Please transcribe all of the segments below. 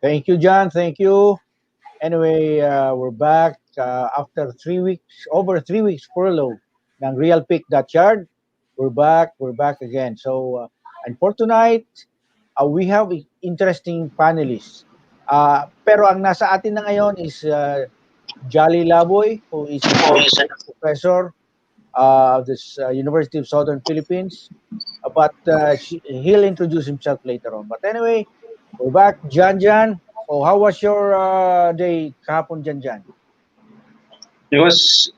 Thank you, John. Thank you. Anyway, we're back after 3 weeks, over 3 weeks furlough ng Real Pick that yard. We're back. We're back again. So, and for tonight, we have interesting panelists. Pero ang nasa atin na ngayon is Jolly Laboy, who is an associate professor of this University of Southern Philippines. But he'll introduce himself later on. But anyway, we're back. Jan. So how was your day kahapon, Jan? It was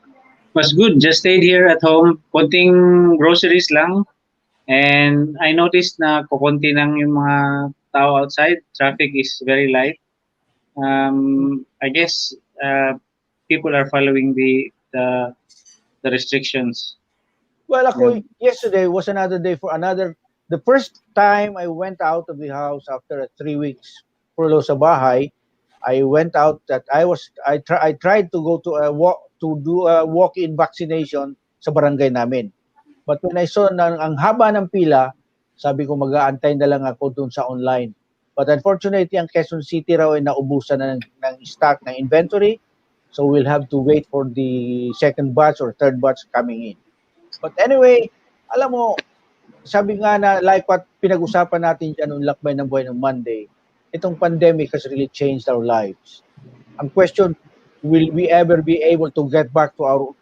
good. Just stayed here at home. Konting groceries lang. And I noticed na kukunti lang yung mga tao outside. Traffic is very light. I guess people are following the restrictions. Well, ako, yesterday was another day for another. The first time I went out of the house after 3 weeks furlough sa bahay, I went out that I tried to go to do a walk-in vaccination sa barangay namin. But when I saw na ang haba ng pila, sabi ko mag-aantay na lang ako dun sa online. But unfortunately, ang Quezon City raw ay naubusan na ng stock, ng inventory. So we'll have to wait for the second batch or third batch coming in. But anyway, alam mo, sabi nga na like what pinag-usapan natin dyan nung lakbay ng buhay ng Monday, itong pandemic has really changed our lives. Ang question, will we ever be able to get back to our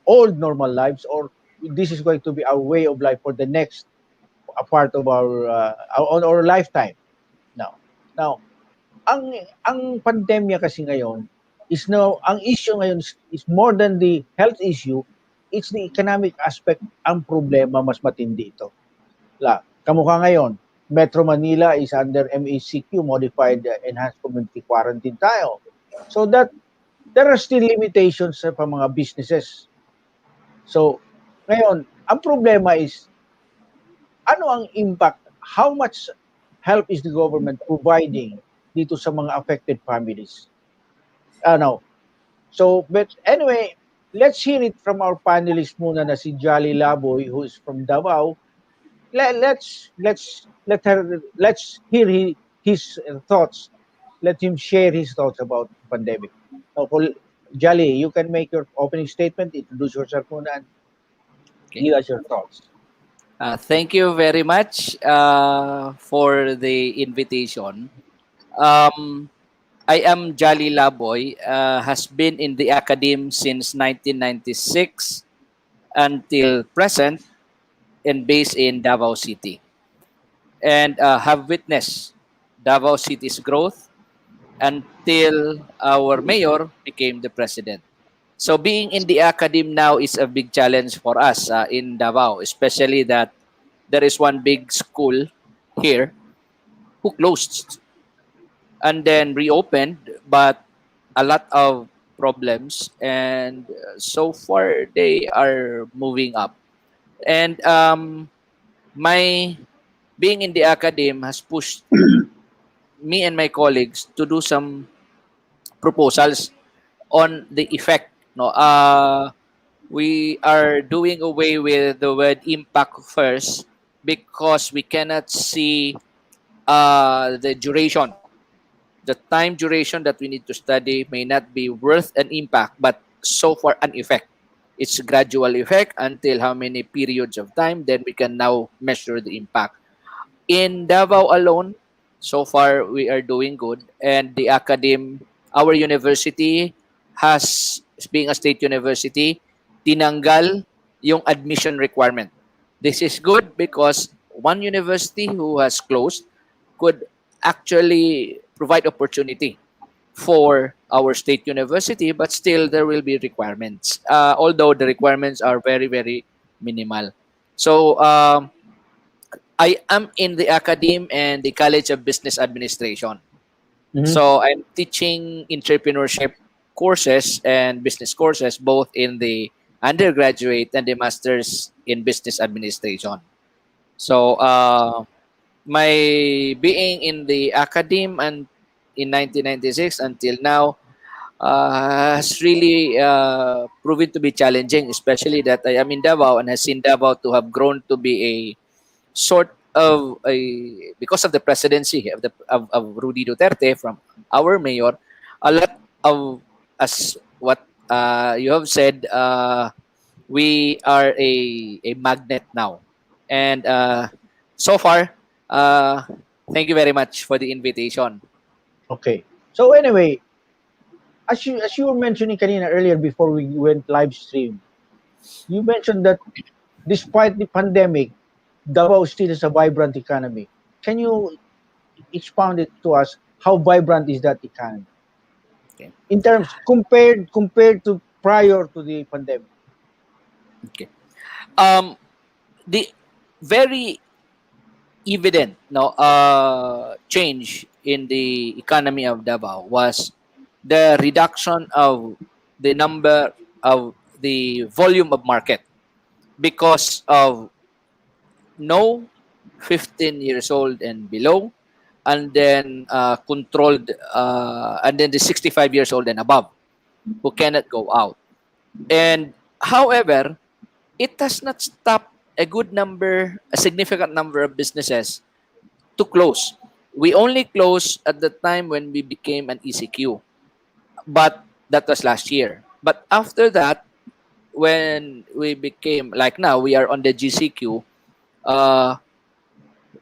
old normal lives, or this is going to be our way of life for the next part of our lifetime? Now, ang pandemya kasi ngayon is now, ang issue ngayon is more than the health issue, it's the economic aspect ang problema, mas matindi ito. Kamukha ngayon, Metro Manila is under MECQ, Modified Enhanced Community Quarantine tayo. So that there are still limitations sa mga businesses. So, ngayon, ang problema is, ano ang impact? How much help is the government providing dito sa mga affected families? So, but anyway, let's hear it from our panelist muna na si Jolly Laboy, who is from Davao. Let's hear his thoughts. Let him share his thoughts about the pandemic. So, Jolly, you can make your opening statement, introduce yourself muna, and give us your thoughts. Thank you very much for the invitation. I am Jolly Laboy, has been in the academe since 1996 until present, and based in Davao City, and have witnessed Davao City's growth until our mayor became the president. So being in the academe now is a big challenge for us in Davao, especially that there is one big school here who closed and then reopened, but a lot of problems, and so far they are moving up. And my being in the academe has pushed me and my colleagues to do some proposals on the effect. We are doing away with the word impact first because we cannot see the duration. The time duration that we need to study may not be worth an impact, but so far an effect. It's gradual effect until how many periods of time, then we can now measure the impact. In Davao alone, so far we are doing good, and the academe, our university has, being a state university, tinanggal yung admission requirement. This is good because one university who has closed could actually provide opportunity for our state university, but still there will be requirements, although the requirements are very, very minimal. So I am in the academe and the College of Business Administration. So I'm teaching entrepreneurship courses and business courses, both in the undergraduate and the master's in business administration. So my being in the academe and in 1996 until now has really proven to be challenging, especially that I am in Davao and has seen Davao to have grown to be a sort because of the presidency of Rudy Duterte from our mayor, a lot of, as what you have said, we are a magnet now. And so far, uh, thank you very much for the invitation. Okay. So anyway, as you were mentioning kanina earlier before we went live stream, you mentioned that despite the pandemic, Davao still is a vibrant economy. Can you expound it to us? How vibrant is that economy Okay. in terms compared to prior to the pandemic? Okay. Um, the very evident no change in the economy of Davao was the reduction of the number of the volume of market because of no 15 years old and below, and then controlled, and then the 65 years old and above who cannot go out. And however, it does not stop a significant number of businesses to close. We only closed at the time when we became an ECQ, but that was last year. But after that, when we became like now, we are on the GCQ. Uh,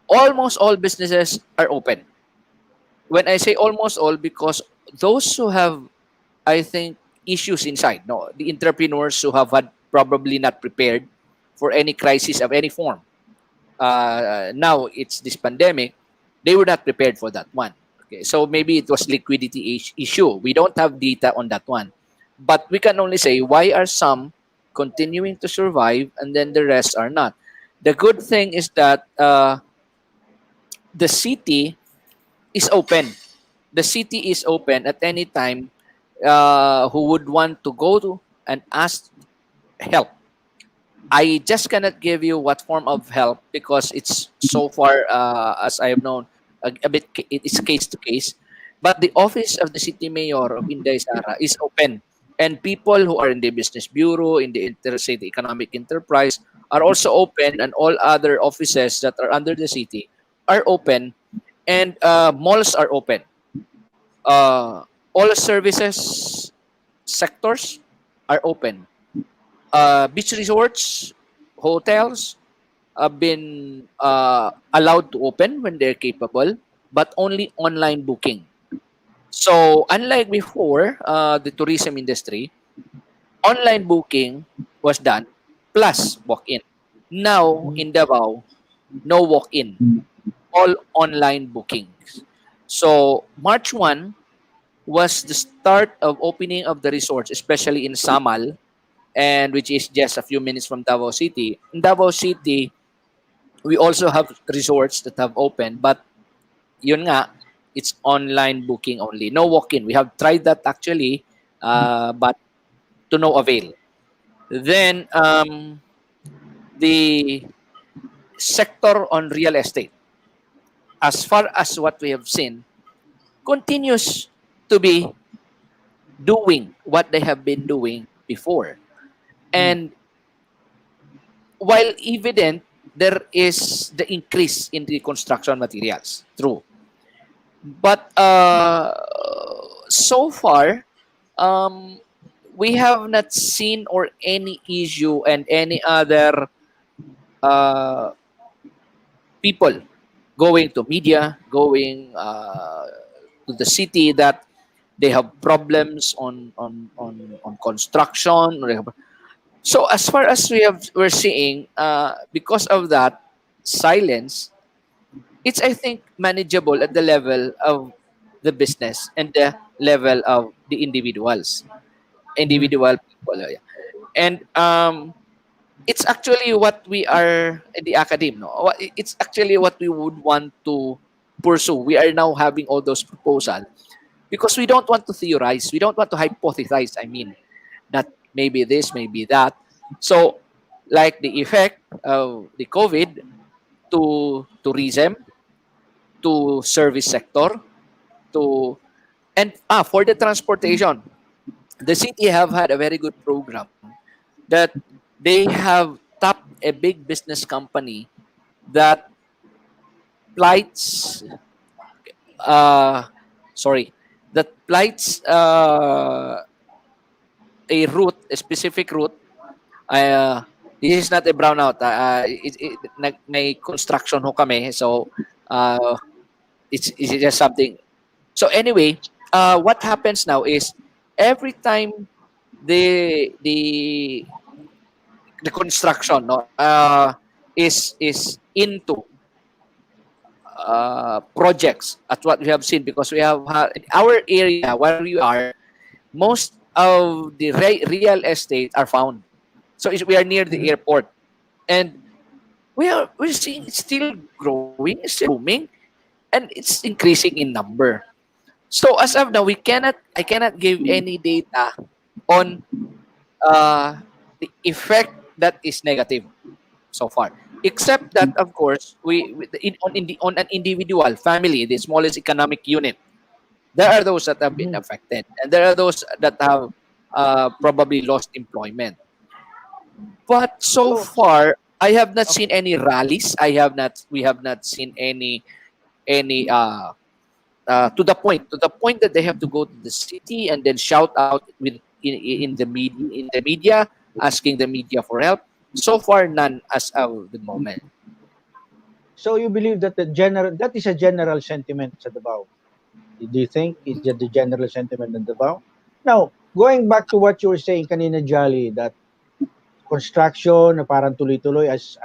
Almost all businesses are open. When I say almost all, because those who have, I think, issues inside, no, the entrepreneurs who have had probably not prepared for any crisis of any form. Now it's this pandemic, they were not prepared for that one. Okay, so maybe it was liquidity issue. We don't have data on that one, but we can only say why are some continuing to survive and then the rest are not. The good thing is that the city is open. The city is open at any time. Who would want to go to and ask help? I just cannot give you what form of help because it's so far, as I have known, a bit it's case to case. But the office of the city mayor of Inday Sara is open, and people who are in the business bureau, in the say the economic enterprise, are also open, and all other offices that are under the city are open, and malls are open. All services sectors are open. Beach resorts, hotels have been allowed to open when they're capable, but only online booking. So, unlike before, the tourism industry, online booking was done plus walk in. Now, in Davao, no walk in, all online bookings. So, March 1 was the start of opening of the resorts, especially in Samal, and which is just a few minutes from Davao City. In Davao City, we also have resorts that have opened, but yun nga, it's online booking only. No walk-in. We have tried that actually, but to no avail. Then the sector on real estate, as far as what we have seen, continues to be doing what they have been doing before. Mm. And while evident, there is the increase in the construction materials. True. But so far, um, we have not seen or any issue and any other uh, people going to media, going to the city that they have problems on construction. So as far as we're seeing, because of that silence, it's I think manageable at the level of the business and the level of the Mm. individual people. Yeah. And it's actually what we are in the academe. No, it's actually what we would want to pursue. We are now having all those proposals because we don't want to theorize. We don't want to hypothesize. I mean that maybe this, maybe that. So, like the effect of the COVID to tourism, to service sector, to and for the transportation, the city have had a very good program that they have tapped a big business company that plights, uh, sorry, that plights a route, a specific route. Uh, this is not a brownout. May construction ho kami. So, uh, it's just something. So anyway, what happens now is every time the the construction no is into projects at what we have seen, because we have in our area where we are, most of the real estate are found. So we are near the Mhm. airport, and we're seeing it's still growing, it's still booming, and it's increasing in number. So as of now, I cannot give any data on the effect that is negative so far. Except that, of course, on an individual family, the smallest economic unit, there are those that have been Mhm. affected, and there are those that have probably lost employment. But so So far, I have not okay. seen any rallies. We have not seen any to the point that they have to go to the city and then shout out in the media, asking the media for help. So far, none as of the moment. So you believe that that is a general sentiment sa Davao? Do you think it's just the general sentiment in Davao? Now, going back to what you were saying kanina, Jolly, that construction na parang tuloy-tuloy as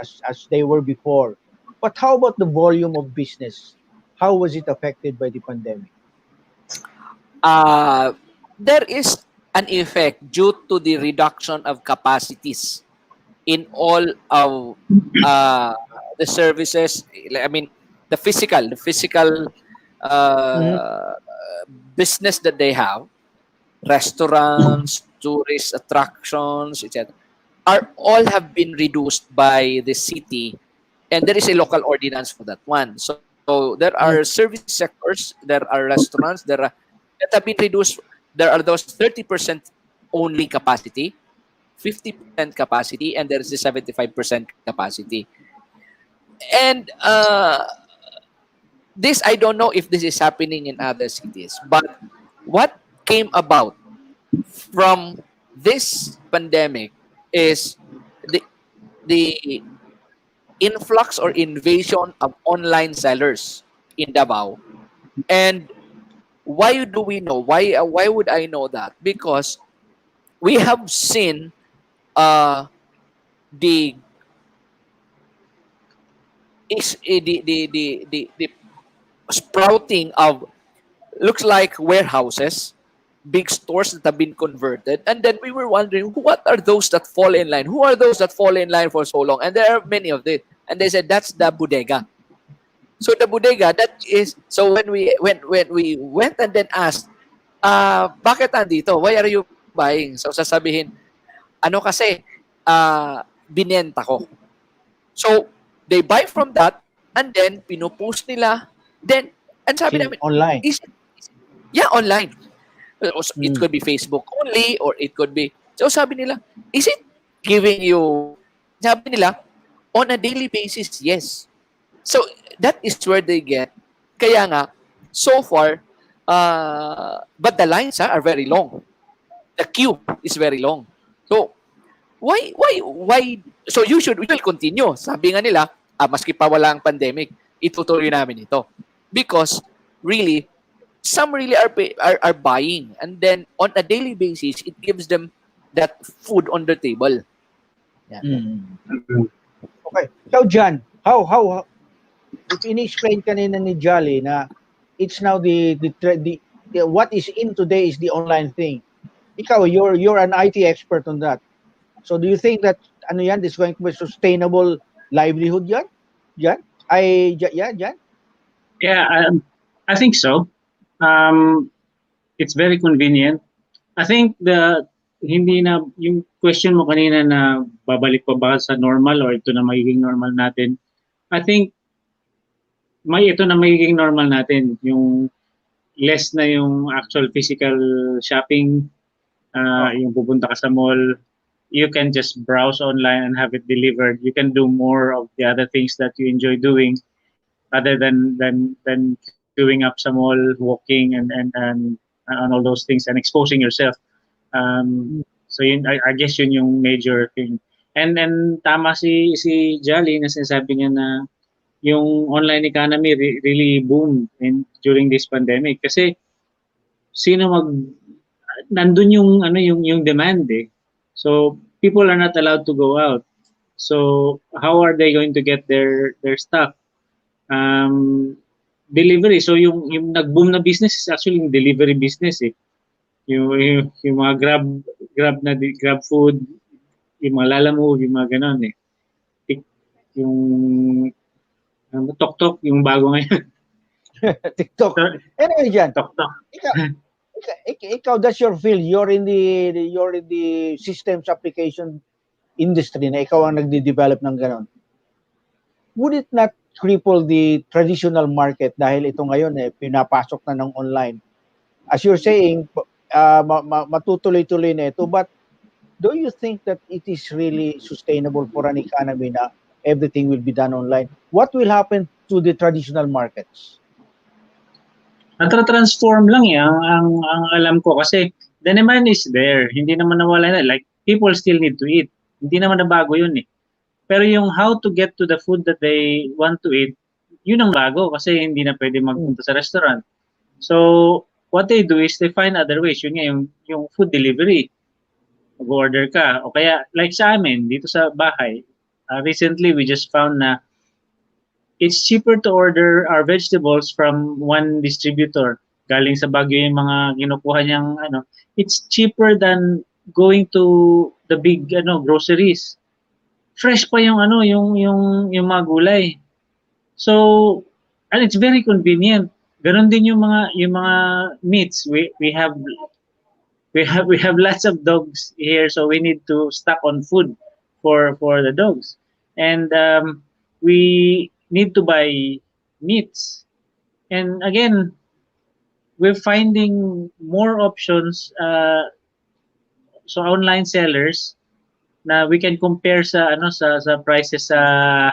they were before. But how about the volume of business? How was it affected by the pandemic? uh, there is an effect due to the reduction of capacities in all of uh, the services. I mean, the physical Mm-hmm. uh, business that they have, restaurants, tourist attractions, etc., are all have been reduced by the city, and there is a local ordinance for that one. So there are service sectors, there are restaurants, that have been reduced. There are those 30% only capacity, 50% capacity, and there is the 75% capacity. And this, I don't know if this is happening in other cities, but what came about from this pandemic is the the influx or invasion of online sellers in Davao. And why do we know? Why would I know that? Because we have seen uh the the sprouting of, looks like, warehouses, big stores that have been converted. And then we were wondering, what are those that fall in line? Who are those that fall in line for so long? And there are many of them. And they said that's the bodega. So the bodega, that is, so when we went and then asked, bakit andito? Why are you buying? So sasabihin, ano kasi, binenta ko. So they buy from that, and then pinupost nila. Then, and sabi namin, Online. yeah, online. It Mm. could be Facebook only, or it could be, so sabi nila, is it giving you, sabi nila, on a daily basis, yes. So that is where they get. Kaya nga, so far, but the lines are very long. The queue is very long. So so we will continue. Sabi nga nila, maski pa wala ang pandemic, itutuloy namin ito. Because really, some really are buying, and then on a daily basis, it gives them that food on the table. Yeah. Mm. Okay. So John, how if in-explain kanina ni Jolly na it's now the what is in today is the online thing. Ikaw, you're an IT expert on that. So do you think that ano yan, this is going to be sustainable livelihood yan? Jan? Yeah, Jan? Yeah, I think so. Um, it's very convenient. I think hindi na yung question mo kanina na babalik pa ba sa normal or ito na magiging normal natin. I think ito na magiging normal natin, yung less na yung actual physical shopping, Oh. yung pupunta ka sa mall, you can just browse online and have it delivered. You can do more of the other things that you enjoy doing. rather than queuing up sa mall, walking and all those things and exposing yourself. So yun, I guess yun yung major thing. And tama si Jolly na sinasabi niya na yung online economy really boomed during this pandemic kasi sino nandun yung yung demand eh. So people are not allowed to go out. So how are they going to get their stuff? Um, Delivery. So yung nag-boom na business is actually yung delivery business eh. Yung mga grab food, yung mga lalamove, yung mga ganon eh. Yung tok-tok, yung bago ngayon. TikTok. Anyway, Jan, Tok-tok. ikaw, ikaw, that's your field. You're in the systems application industry na ikaw ang nagde-develop ng ganon. Would it not cripple the traditional market dahil ito ngayon pinapasok na ng online? As you're saying, matutuloy-tuloy na ito, but do you think that it is really sustainable for an economy na everything will be done online? What will happen to the traditional markets? Natra-transform lang eh, ang alam ko kasi the demand is there. Hindi naman nawala na. Like, people still need to eat. Hindi naman nabago yun eh. Pero yung how to get to the food that they want to eat, yun ang bago kasi hindi na pwede magpunta sa restaurant. So, what they do is they find other ways. Yun nga, yung food delivery. Mag-order ka. O kaya, like sa amin, dito sa bahay, recently we just found na it's cheaper to order our vegetables from one distributor. Galing sa Baguio yung mga kinukuha niyang ano. It's cheaper than going to the big groceries. Fresh pa yung yung mga gulay. So, and it's very convenient. Ganon din yung mga meats. We have lots of dogs here, so we need to stock on food for the dogs. And we need to buy meats. And again, we're finding more options so online sellers na we can compare sa prices sa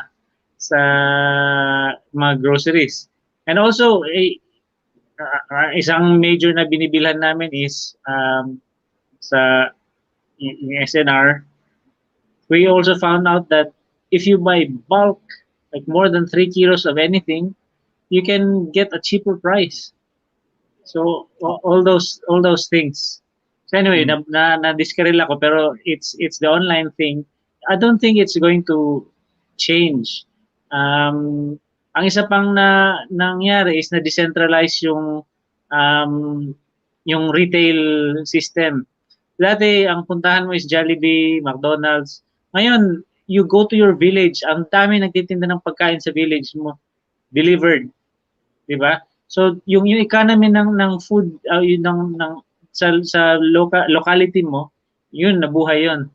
mga groceries. And also isang major na binibilhan namin is sa yung SNR. We also found out that if you buy bulk, like more than 3 kilos of anything, you can get a cheaper price. So all those things. So anyway, na diskaril ako pero it's the online thing. I don't think it's going to change. Ang isa pang nangyari is na decentralize yung retail system. Dati ang puntahan mo is Jollibee, McDonald's. Ngayon, you go to your village, ang dami nagtitinda ng pagkain sa village mo, delivered, 'di ba? So yung economy ng food yun ng sa locality mo, yun nabuhay yun.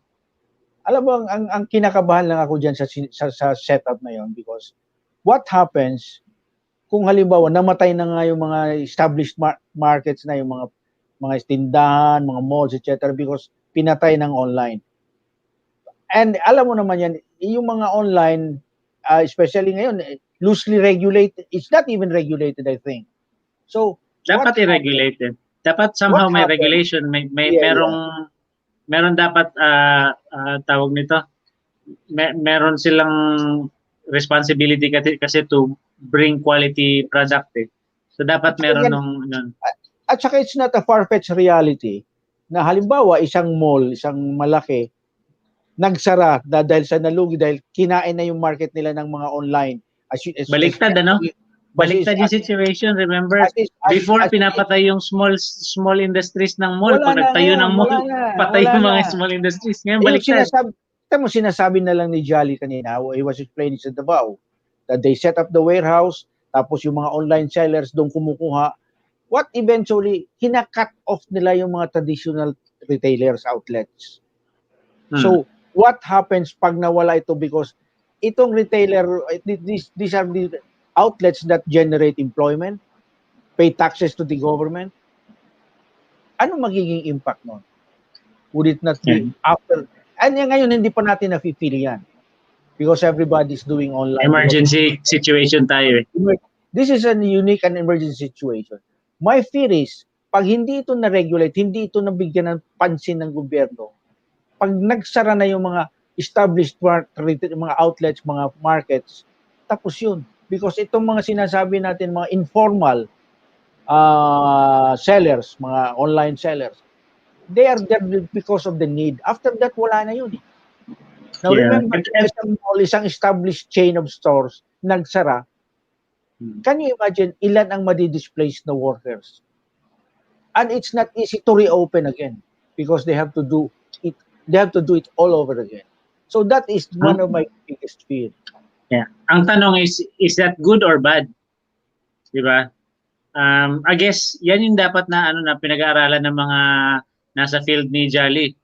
Alam mo ang kinakabahan lang ako diyan sa setup na yon, because what happens kung halimbawa namatay na nga yung mga established markets na, yung mga tindahan, mga malls, etc., because pinatay ng online. And alam mo naman yan, yung mga online, especially ngayon, loosely regulated. It's not even regulated, I think. So, dapat i-regulated. Dapat somehow may regulation, may meron dapat tawag nito. Meron silang responsibility kasi to bring quality product eh. So dapat meron nun. At saka it's not a far-fetched reality na halimbawa isang mall, isang malaki, nagsara dahil sa nalugi, dahil kinain na yung market nila ng mga online. Baliktad Baliktad yung situation, remember? Before pinapatay yung small industries ng mall, pag nagtayo ng mall, patay yung mga small industries. Ngayon baliktad. Sinasabi na lang ni Jolly kanina, he was explaining sa Davao, that they set up the warehouse, tapos yung mga online sellers doon kumukuha. What eventually, kinakat off nila yung mga traditional retailers outlets. So, what happens pag nawala ito? Because itong retailer, these are the outlets that generate employment, pay taxes to the government. Ano magiging impact nun? Would it not be after? And ngayon, hindi pa natin na-feel yan. because everybody's doing online because Emergency situation tayo eh. this is a unique and emergency situation. My fear is, pag hindi ito na-regulate, hindi ito nabigyan ng pansin ng gobyerno, pag nagsara na yung mga established mga outlets, mga markets, tapos yun. Because itong mga sinasabi natin, mga informal sellers, mga online sellers, they are there because of the need. After that, wala na yun. Now Yeah. remember, isang established chain of stores, nagsara. Can you imagine ilan ang madi-displaced na workers? And it's not easy to reopen again because they have to do it. They have to do it all over again. So that is one of my biggest fear. Yeah. Ang tanong is that good or bad? Di ba? I guess yan yung dapat na na pinag-aaralan ng mga nasa field ni Jolly.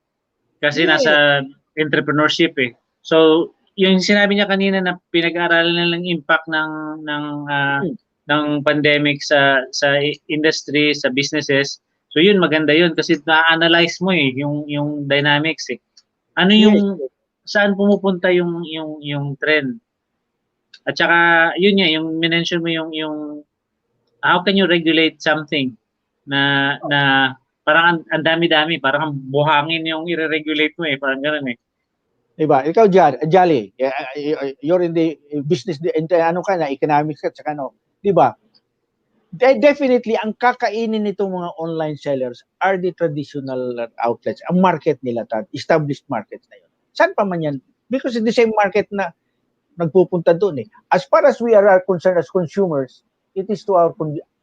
Kasi Yeah. nasa entrepreneurship eh. So, yung sinabi niya kanina na pinag-aaralan na lang impact ng pandemic sa industry, sa businesses. So, yun maganda yun kasi na-analyze mo eh yung dynamics eh. Ano yung saan pumupunta yung trend? At saka yun nga yung mention mo yung how can you regulate something na parang ang dami-dami, parang buhangin yung i-regulate mo eh, parang gano'n eh. Diba? Ikaw, Jolly, you're in the business, ano ka na, economics at saka ano, diba? Definitely, ang kakainin nitong mga online sellers are the traditional outlets. Ang market nila, established markets na yun. Saan pa man yan? Because it's the same market na nagpupunta doon eh. As far as we are concerned as consumers, it is to our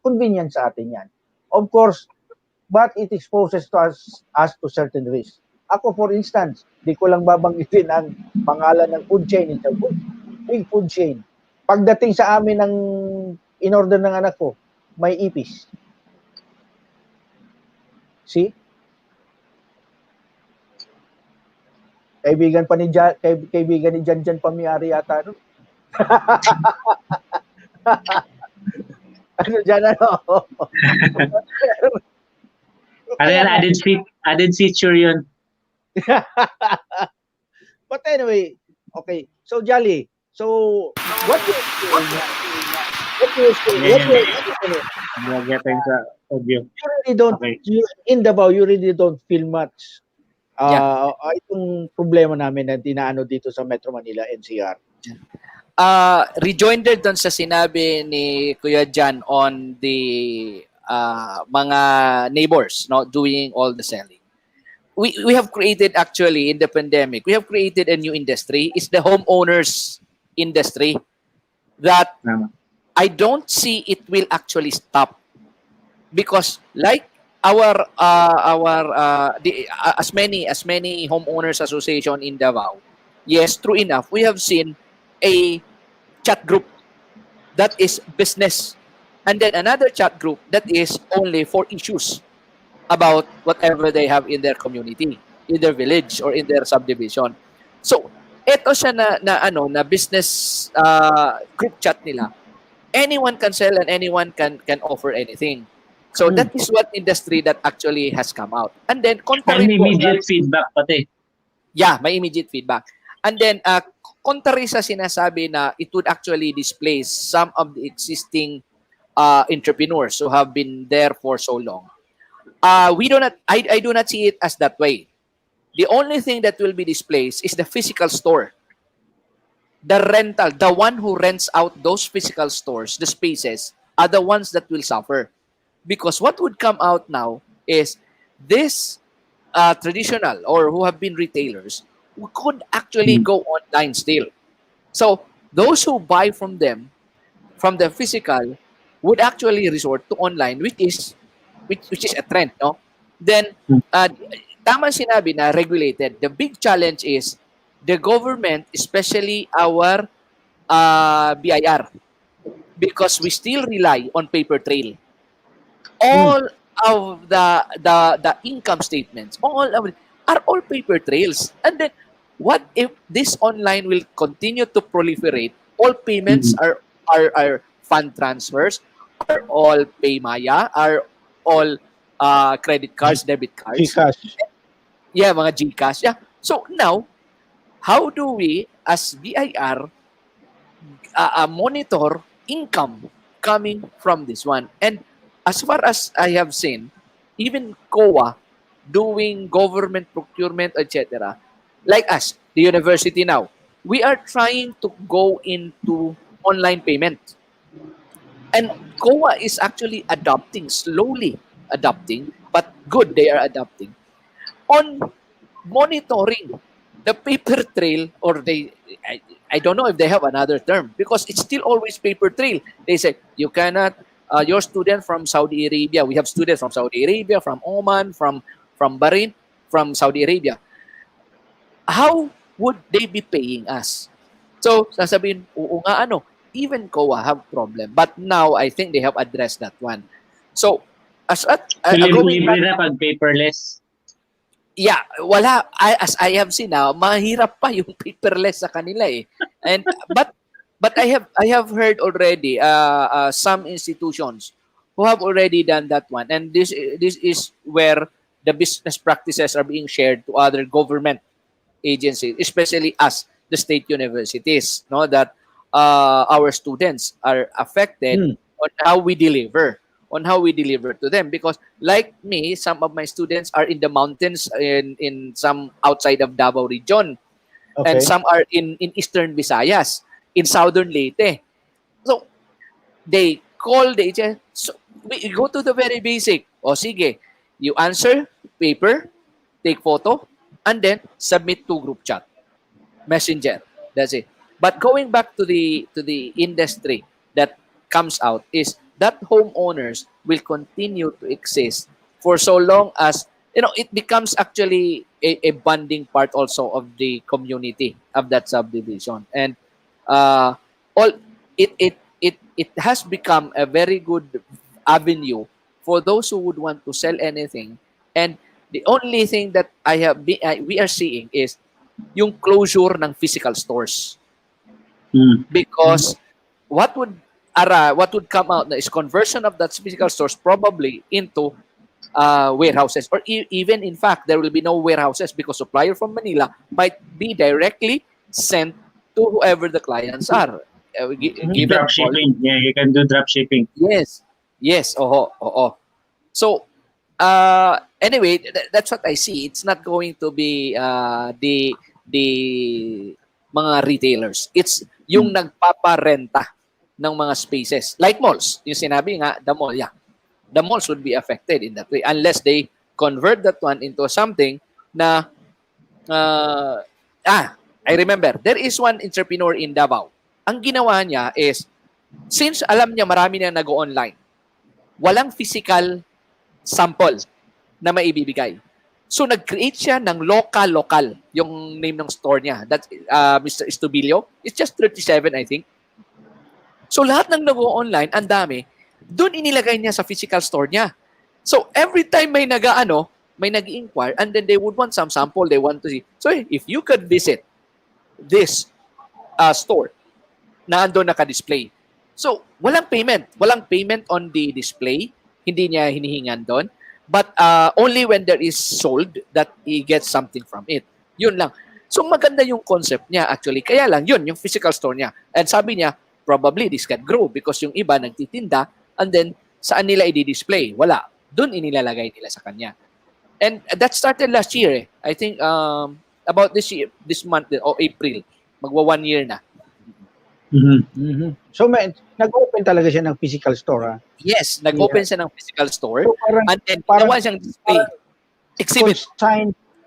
convenience sa atin yan. Of course, but it exposes to us to certain risks. Ako, for instance, di ko lang babanggitin ang pangalan ng food chain. It's a big food chain. Pagdating sa amin ng in-order ng anak ko, may ipis. See? Kaibigan ni Jan Pamiari yata, no? Ano dyan, ano? Ano yan, added feature yun. But anyway, okay. So, Jolly, so, what do you Getting sa audio. You really don't, Okay. in Davao, you really don't feel much itong problema namin na dinaano dito sa Metro Manila, NCR. Rejoinder doon sa sinabi ni Kuya Jan on the mga neighbors doing all the selling. We have created actually in the pandemic, we have created a new industry. It's the homeowners industry that I don't see it will actually stop because like as many homeowners association in Davao, yes, true enough, we have seen a chat group that is business and then another chat group that is only for issues about whatever they have in their community, in their village or in their subdivision. So, eto siya na business group chat nila. Anyone can sell and anyone can offer anything. So that is what industry that actually has come out. And then contrary immediate feedback pati. Yeah, may immediate feedback. And then contrary sa sinasabi na it would actually displace some of the existing entrepreneurs who have been there for so long. I do not see it as that way. The only thing that will be displaced is the physical store. The rental, the one who rents out those physical stores, the spaces, are the ones that will suffer. Because what would come out now is this traditional or who have been retailers who could actually go online still. So those who buy from them, from the physical, would actually resort to online, which is a trend, no? Then, tama sinabi na regulated. The big challenge is the government, especially our BIR, because we still rely on paper trail. All of the income statements, are all paper trails. And then, what if this online will continue to proliferate? All payments are fund transfers, are all Paymaya, are all credit cards, debit cards. GCash. Yeah, mga GCash. Yeah. So now, How do we, as BIR, monitor income coming from this one? And as far as I have seen, even COA doing government procurement, etc., like us, the university now, we are trying to go into online payment. And COA is actually adopting, slowly adopting, but good they are adopting on monitoring the paper trail, or I, I don't know if they have another term, because it's still always paper trail. They say you cannot, your student from Saudi Arabia, we have students from Saudi Arabia, from Oman, from Bahrain, from Saudi Arabia. How would they be paying us? So sasabihin, oo nga, ano, even COA have problem, but now I think they have addressed that one. So as at So, going libre back, na pag paperless. yeah, wala. As I have seen now, mahirap pa yung paperless sa kanila eh. And but I have heard already some institutions who have already done that one, and this is where the business practices are being shared to other government agencies, especially us, the state universities, no, that our students are affected Hmm. on how we deliver to them, because like me, some of my students are in the mountains, in some outside of Davao region, and Okay. some are in eastern Visayas, in southern Leyte. So they call the agent. So we go to the very basic. O sige, you answer paper, take photo, and then submit to group chat, messenger. That's it. But going back to the industry that comes out is that homeowners will continue to exist for so long as, it becomes actually a bonding part also of the community of that subdivision. And uh, all it has become a very good avenue for those who would want to sell anything. And the only thing that we are seeing is yung closure ng physical stores, Hmm. because what would come out na is conversion of that physical stores probably into warehouses, or even in fact there will be no warehouses, because supplier from Manila might be directly sent to whoever the clients are, Mhm. given Drop volume. shipping. Yeah, you can do drop shipping. Yes, yes, oo. So anyway, that's what I see. It's not going to be the mga retailers. It's yung Hmm. nagpaparenta ng mga spaces. Like malls. Yung sinabi nga, the mall, yeah. The malls would be affected in that way unless they convert that one into something na uh, I remember, there is one entrepreneur in Davao. Ang ginawa niya is, since alam niya marami na nag-online, walang physical sample na maibibigay. So, nag-create siya ng local, yung name ng store niya. That's Mr. Estubilio. It's just 37, I think. So, lahat ng nag-online, ang dami, doon inilagay niya sa physical store niya. So, every time may nag-inquire, and then they would want some sample, they want to see. So, if you could visit this store, na ando naka-display. So, walang payment. Walang payment on the display. Hindi niya hinihingan doon. But only when there is sold that he gets something from it. Yun lang. So, maganda yung concept niya actually. Kaya lang, yun, yung physical store niya. And sabi niya, probably this can grow because yung iba nagtitinda and then saan nila i-display? Wala. Doon inilalagay nila sa kanya. And that started last year eh. I think about this month o April. Magwa 1 year na. Mhm. Mhm. So nag-open talaga siya ng physical store, ha? Yes, nag-open siya ng physical store So and then parang ginawa siyang display. Exhibit.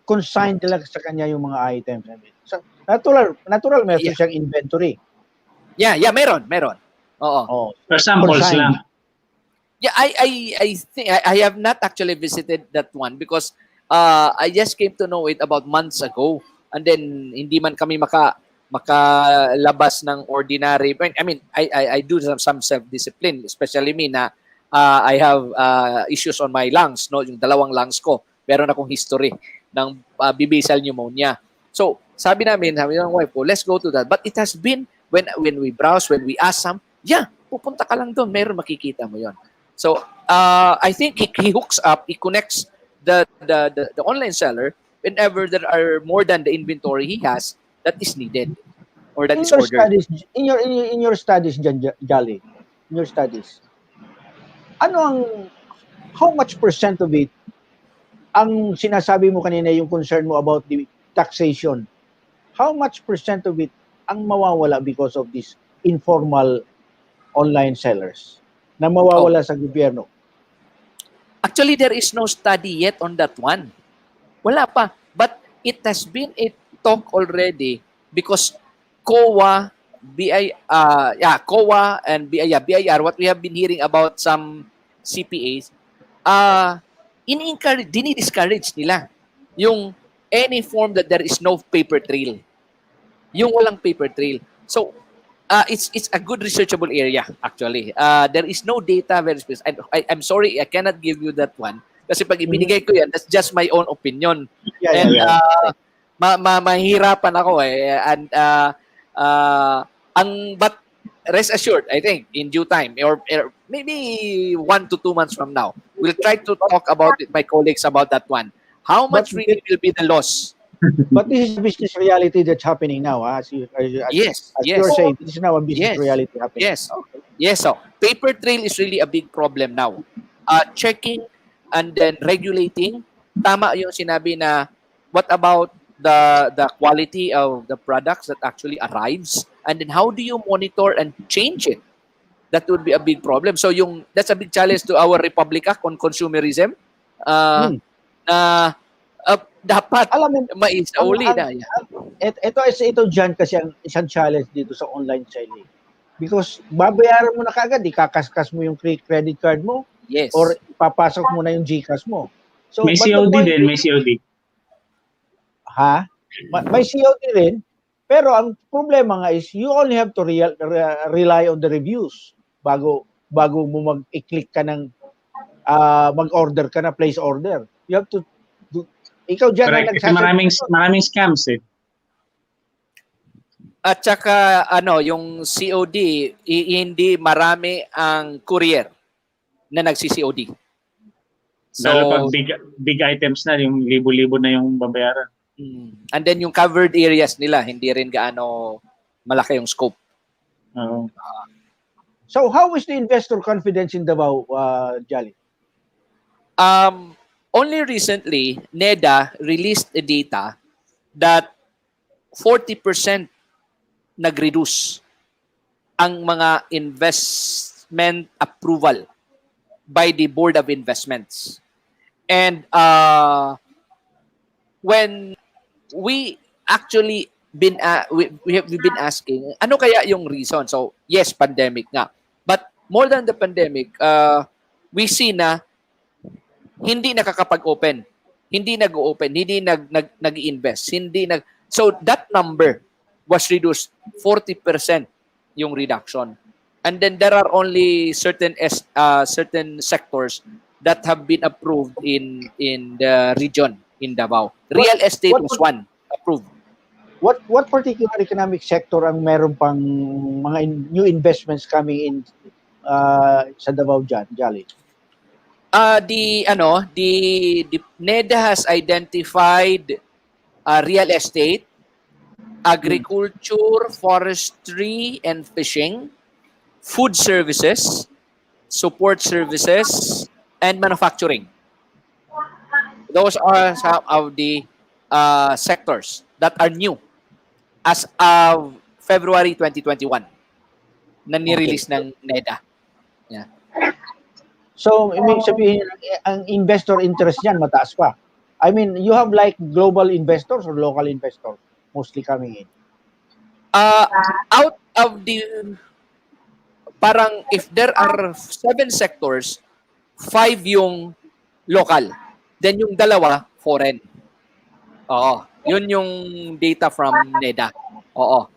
consigned talaga sa kanya yung mga items. So, natural meron Yeah, siyang inventory. yeah, meron. Oo. Oh, Or samples consigned. lang. Yeah, I think I have not actually visited that one because I just came to know it about months ago, and then hindi man kami makalabas ng ordinary. I mean, I do some self-discipline, especially me na I have issues on my lungs, no, yung dalawang lungs ko. Meron akong history ng bibasal pneumonia. So, sabi ng wife ko, let's go to that. But it has been when we browse, when we ask some, yeah, pupunta ka lang doon, meron makikita mo 'yon. So, I think he hooks up, he connects the online seller whenever there are more than the inventory he has, that is needed or that In is your ordered. studies, in your studies, Jolly, in your studies, ano ang how much percent of it ang sinasabi mo kanina yung concern mo about the taxation? How much percent of it ang mawawala because of this informal online sellers na Oh, mawawala sa gobyerno? actually, there is no study yet on that one. Wala pa. But it has been a talk already because COA, COA and BIR, what we have been hearing about some CPAs, dini-discourage nila yung any form that there is no paper trail. Yung walang paper trail. So, it's a good researchable area actually. There is no data very specific. I'm sorry, I cannot give you that one kasi pag Mhm. ibinigay ko yan, that's just my own opinion. Yeah, yeah, And yeah. mahirapan ako and but rest assured, I think in due time or maybe 1 to 2 months from now, we'll try to talk about it, my colleagues, about that one. How But much really will be the loss? but this is a business reality that's happening now, Yes, as you're yes. saying, this is now a business Yes. reality happening. Yes. Yes. So paper trail is really a big problem now. Checking and then regulating. Tama yung sinabi na what about the quality of the products that actually arrives, and then how do you monitor and change it? That would be a big problem. So that's a big challenge to our Republic Act on consumerism. Uh, Hmm. na dapat Alam mo, maisauli ang na. Yeah. ito diyan kasi ang isang challenge dito sa online selling. Because babayaran mo na kaagad, ikakaskas mo yung credit card mo or Yes. ipapasok mo na yung GCash mo. So, May but the COD point din, may is, COD. may COD rin, pero ang problema nga is you only have to rely on the reviews bago mo mag-click ka ng mag-order ka na, place order. You have to do, ikaw diyan ang Correct. Kasi maraming scams eh. At saka yung COD, hindi marami ang courier na nagsi-COD. Lalo pag So, big items na, yung libo-libo na yung babayaran. and then yung covered areas nila, hindi rin gaano malaki yung scope. So, how is the investor confidence in Davao, Jolly? Only recently, NEDA released a data that 40% nag-reduce ang mga investment approval by the Board of Investments. And when we actually we've been asking, ano kaya yung reason? So, yes, pandemic nga. But more than the pandemic, we see na hindi nakakapag-open, hindi nag-open, hindi nag-invest, so that number was reduced 40% yung reduction. And then there are only certain sectors that have been approved in the region in Davao. Real estate was one approved. What particular economic sector ang meron pang mga new investments coming in sa Davao Jolly? The NEDA has identified real estate, agriculture, forestry and fishing, food services, support services, and manufacturing. Those are some of the sectors that are new as of February 2021 na ni-release ng NEDA. Yeah. So, ibig sabihin, ang investor interest niyan mataas pa. I mean, you have like global investors or local investors mostly coming in? Out of the, parang if there are 7 sectors, 5 yung local. Then yung dalawa, foreign. Oo. Yun yung data from NEDA. Oo.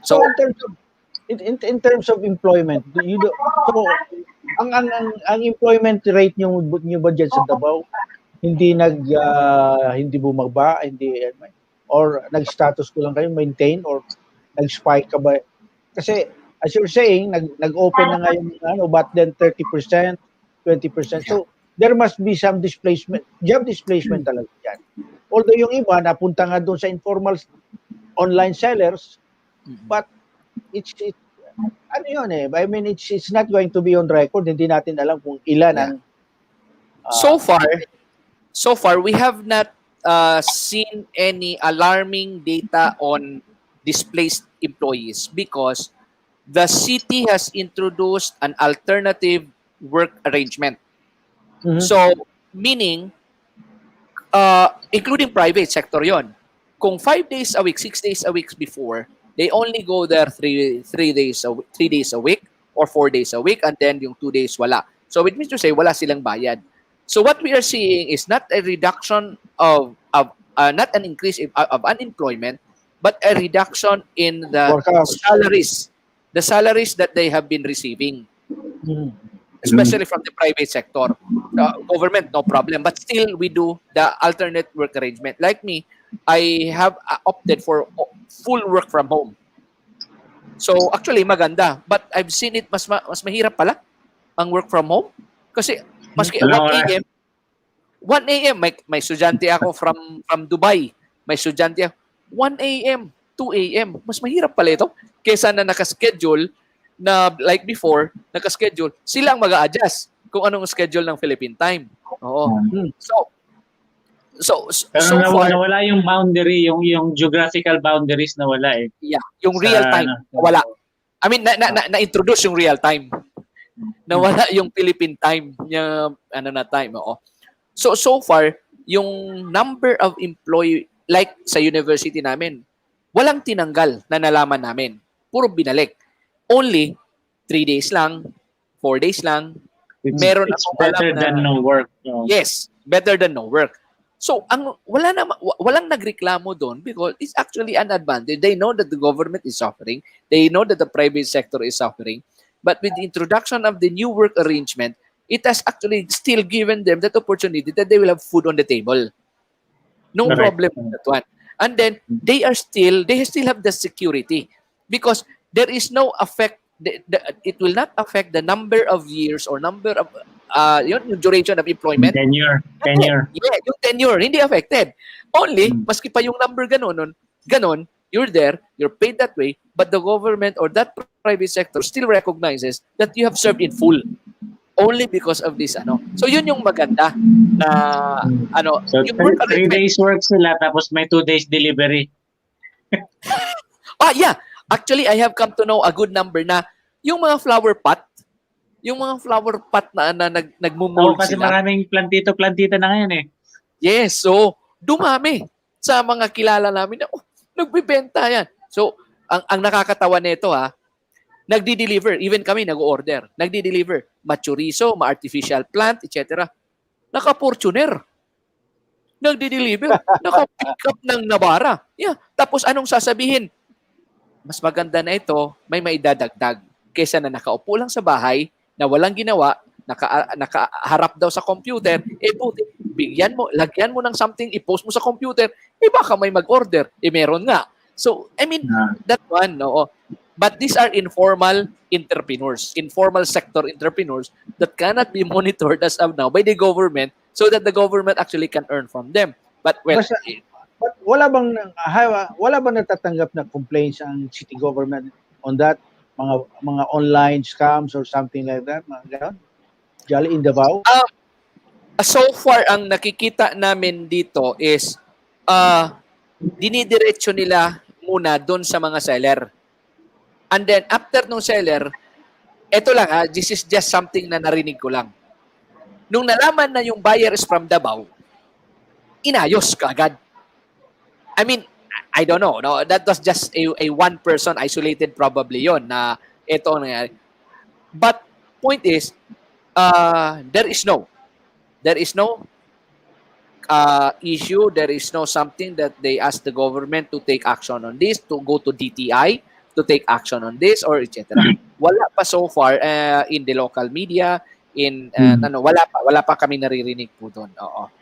So, in terms of employment, so ang employment rate niyo ba dyan sa Davao hindi bumaba, or nag-status ko lang kayo, maintain, or nag-spike ka ba? Kasi as you're saying, nag-open na nga yung but then 30%, 20%. So there must be some displacement, job displacement talaga dyan. Although yung iba napunta nga doon sa informal online sellers, Mm-mm. but it ano yun eh, I mean it's not going to be on record. Hindi natin alam kung ilan ang Yeah. So far, ano eh. we have not seen any alarming data on displaced employees because the city has introduced an alternative work arrangement. Mhm. So, meaning, including private sector yon. Kung 5 days a week, 6 days a week before, they only go there three days a week or 4 days a week, and then yung 2 days wala. So which means to say wala silang bayad. So what we are seeing is not a reduction of not an increase of unemployment, but a reduction in the Work hours. salaries that they have been receiving, Mhm. especially from the private sector. Government, no problem. But still, we do the alternate work arrangement. Like me, I have opted for full work from home. So, actually, maganda. But I've seen it, mas mahirap pala ang work from home. Kasi, maski Wala, 1 wala. a.m., 1 a.m., may estudyante ako from Dubai. May estudyante ako. 1 a.m., 2 a.m. Mas mahirap pala ito kesa na nakaschedule na like before, nakaschedule, sila ang mag-a-adjust kung anong schedule ng Philippine time. Oo. Mhm. So, Pero so far, nawala yung boundary, yung geographical boundaries nawala eh. yeah, yung Sa, real time, wala. ano, I mean, na-introduce yung real time. Nawala yung Philippine time, yung time, oo. So far, yung number of employee, like sa university namin, walang tinanggal na nalaman namin. Puro binalik. Only 3 days lang, 4 days lang. Meron it's akong alam better na, than no work. No? yes, better than no work. So, walang nagreklamo doon because it's actually an advantage. They know that the government is suffering. They know that the private sector is suffering. But with the introduction of the new work arrangement, it has actually still given them that opportunity that they will have food on the table. No Correct. problem with that one. And then they still have the security because there is no effect. It will not affect the number of years or number of yung duration of employment. Tenure. Yeah, yung tenure hindi affected. Only Mm. maski pa yung number ganon, you're there, you're paid that way, but the government or that private sector still recognizes that you have served in full only because of this So yun yung maganda na So yung work 3 arrangement. days work sila tapos may 2 days delivery. Yeah. Actually, I have come to know a good number na yung mga flower pot na nagmo-mold Kasi sila. maraming plantita na ngayon eh. Yes, so dumami sa mga kilala namin na nagbebenta yan. So ang nakakatawa nito nagdi-deliver, even kami nag-order. Nagdi-deliver ma-chorizo, ma-artificial plant, etc. Naka-Fortuner. Nagdi-deliver, naka-pick up ng Navara. Yeah, tapos anong sasabihin? Mas maganda na ito, may maidadagdag kaysa na nakaupo lang sa bahay na walang ginawa, nakaharap daw sa computer, buti, lagyan mo ng something, i-post mo sa computer, baka may mag-order, meron nga. So, I mean, that one, no. But these are informal entrepreneurs, informal sector entrepreneurs that cannot be monitored as of now by the government so that the government actually can earn from them. But But wala bang natatanggap na complaints ang city government on that, mga online scams or something like that, mga ganon? Jolly in Davao? So far, ang nakikita namin dito is dinidiretso nila muna doon sa mga seller. And then, after nung seller, eto lang this is just something na narinig ko lang. Nung nalaman na yung buyer is from Davao, inayos kaagad. I mean, I don't know. No, that was just a one person isolated probably yon na ito nangyari. But point is, there is no issue. There is no something that they ask the government to take action on this, to go to DTI to take action on this or etc. Wala pa so far in the local media, wala pa kami naririnig po doon. Oo.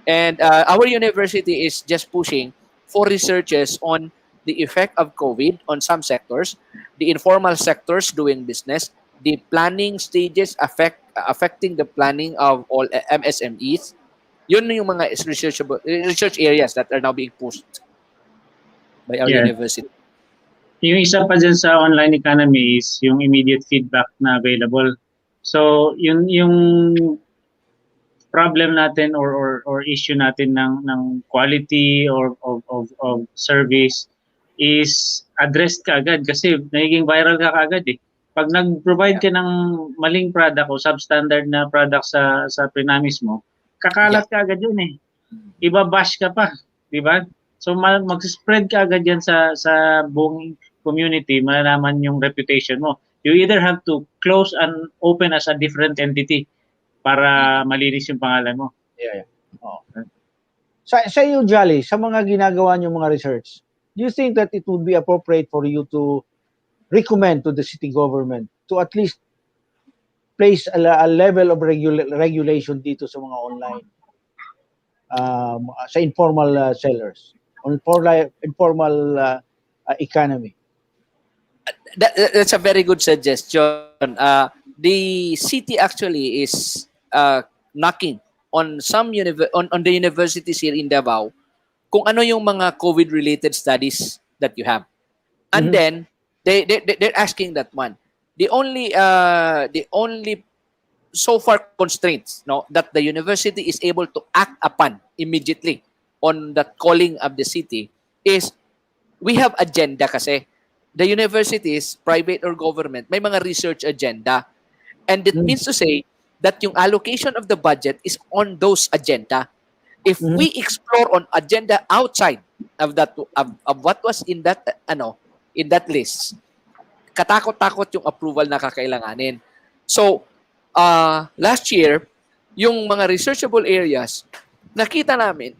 And our university is just pushing for researches on the effect of COVID on some sectors, the informal sectors doing business, the planning stages affecting the planning of all MSMEs, Yun yung mga research areas that are now being pushed by our Yeah. university. Yung isa pa dyan sa online economy is yung immediate feedback na available. So, yung problem natin or issue natin ng quality or of service is addressed ka agad kasi nagiging viral ka agad eh. Pag nag-provide ka ng maling product o substandard na product sa premise mo, kakalat ka agad yun eh. Iba-bash ka pa, di ba? So mag-spread ka agad yan sa buong community, malalaman yung reputation mo. You either have to close and open as a different entity para malinis yung pangalan mo. Yeah. Oh. Sa iyo, Jolly, sa mga ginagawa niyo mga research, do you think that it would be appropriate for you to recommend to the city government to at least place a level of regulation dito sa mga online sa informal sellers, on informal economy? That's a very good suggestion. The city actually is knocking on on the universities here in Davao kung ano yung mga COVID-related studies that you have. And then they're asking that one. The only so far constraints that the university is able to act upon immediately on that calling of the city is we have agenda kasi. The universities, private or government, may mga research agenda. And it means to say that yung allocation of the budget is on those agenda. If we explore on agenda outside of that of what was in that list, katakot-takot yung approval na kakailanganin. So, last year, yung mga researchable areas, nakita namin,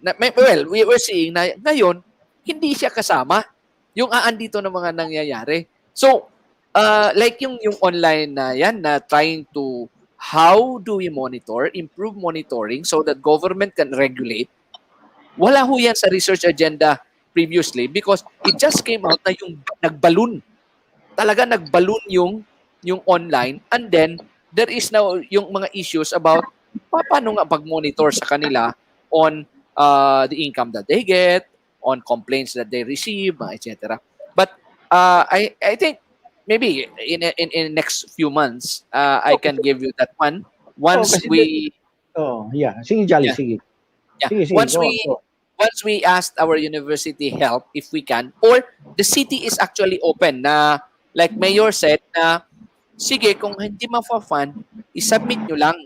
we were seeing na ngayon, hindi siya kasama yung aandito ng mga nangyayari. So, like yung online na yan, na trying to, how do we monitor, improve monitoring so that government can regulate, wala ho yan sa research agenda previously because it just came out na yung nagballoon. Talaga nagballoon yung online, and then there is now yung mga issues about paano nga pag-monitor sa kanila on the income that they get, on complaints that they receive, etc. But I think maybe in next few months, I can give you that one. Once we Sige, Jolly, yeah. sige. Yeah. Sige, Once we asked our university help if we can, or the city is actually open na, like Mayor said, na sige, kung hindi ma-fund, isubmit nyo lang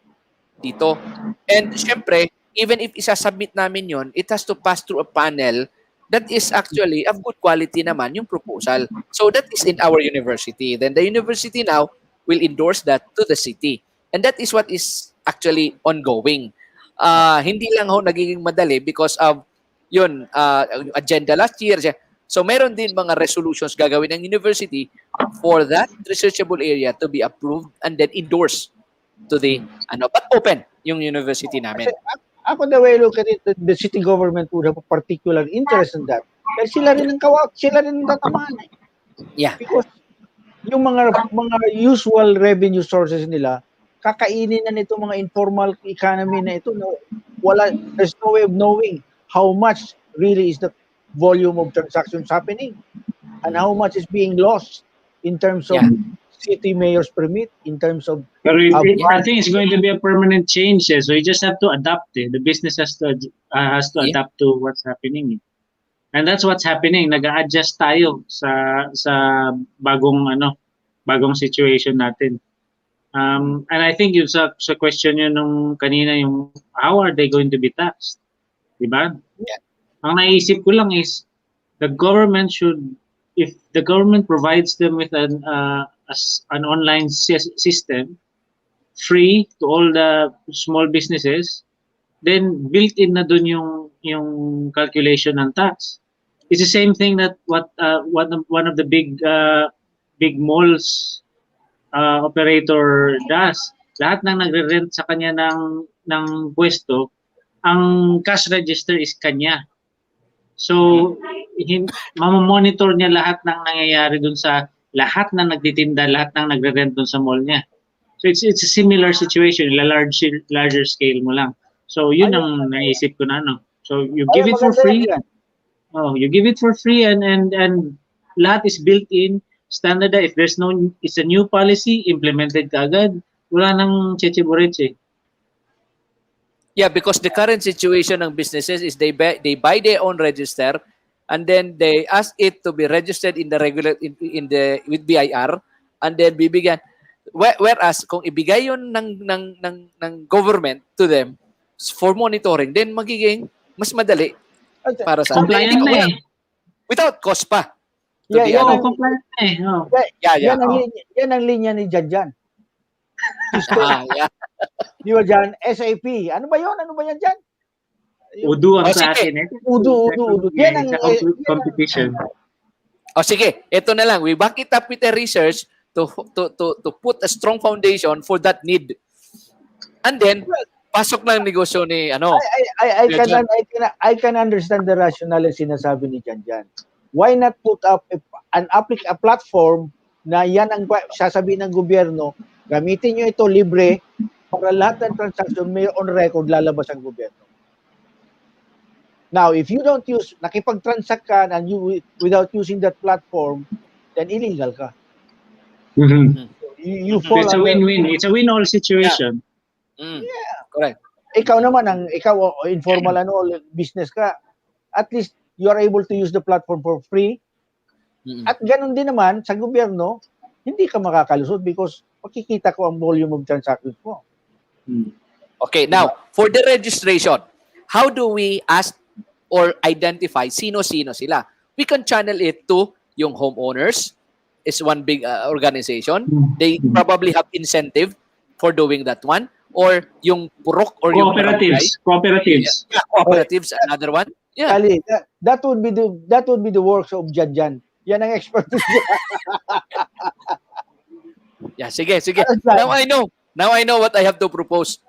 dito. And syempre, even if isasubmit namin yon, it has to pass through a panel that is actually of good quality naman yung proposal. So that is in our university. Then the university now will endorse that to the city. And that is what is actually ongoing. Hindi lang ho nagiging madali because of yun, agenda last year. So meron din mga resolutions gagawin ng university for that researchable area to be approved and then endorsed to the but open yung university namin. Ako, the way I look at it, the city government would have a particular interest in that. Dahil sila rin ang tatamaan eh. Yeah. Because yung mga usual revenue sources nila, kakainin na nito mga informal economy na ito. There's no way of knowing how much really is the volume of transactions happening and how much is being lost in terms of city mayor's permit, in terms of I think it's going to be a permanent change. So you just have to adapt. The business has to adapt to what's happening. And that's what's happening. Nag-a-adjust tayo sa bagong situation natin. And I think yung sa question yun nung kanina, yung how are they going to be taxed? Diba? Yeah. Ang naisip ko lang is the government should, if the government provides them with an online system free to all the small businesses, then built in na dun yung calculation ng tax. It's the same thing that one of the big malls operator does. Lahat ng nagre-rent sa kanya ng pwesto, ang cash register is kanya. So, mamamonitor niya lahat ng nangyayari dun sa lahat na nagtitinda, lahat ng nagre-rent dun sa mall niya. So, it's a similar situation, larger scale mo lang. So yun Ayun, ang naisip ko na ano. So you ayun give it for maganda free. yan. Oh, you give it for free and lahat is built in standard. If there's no, it's a new policy implemented kaagad. Wala nang cheche-boreche. Yeah, because the current situation ng businesses is they buy their own register, and then they ask it to be registered in the regular in the with BIR, and then bibigyan, whereas kung ibigay yon ng government to them for monitoring, then magiging mas madali para sa Compliant na eh. without cost pa to Yeah, the yan Oh, ang compliant na eh. Oh. yeah. yan ang linya ni Jan. System. Yeah. Di ba Jan? SAP. Ano ba 'yon? Ano ba yan Jan? Udo ang Oh, sa sige. akin eh. Udo. Yan ang Sa competition. O sige, ito na lang. We back it up with a research to put a strong foundation for that need. And then, pasok na ang negosyo ni ano. I can understand the rationale sinasabi ni Jan. Why not put up a platform na yan ang sasabihin ng gobyerno, gamitin nyo ito libre para lahat ng transaction may on record lalabas ang gobyerno. Now, if you don't use, nakipag-transact ka and without using that platform, then illegal ka. Mm-hmm. You So fall it's a under, win-win. It's a win-all situation. Correct. ikaw naman, ikaw informal business ka, at least you are able to use the platform for free. At ganun din naman sa gobyerno, hindi ka makakalusot because makikita ko ang volume of transactions mo. Okay, now, for the registration, how do we ask or identify sino-sino sila? We can channel it to yung homeowners. Is one big organization. They probably have incentive for doing that one. Or yung purok or yung Cooperatives. Yeah, cooperatives, another one. Yeah. Kali, that would be the works of Jan. Yan ang expertise niya. Yeah, sige. Now I know what I have to propose.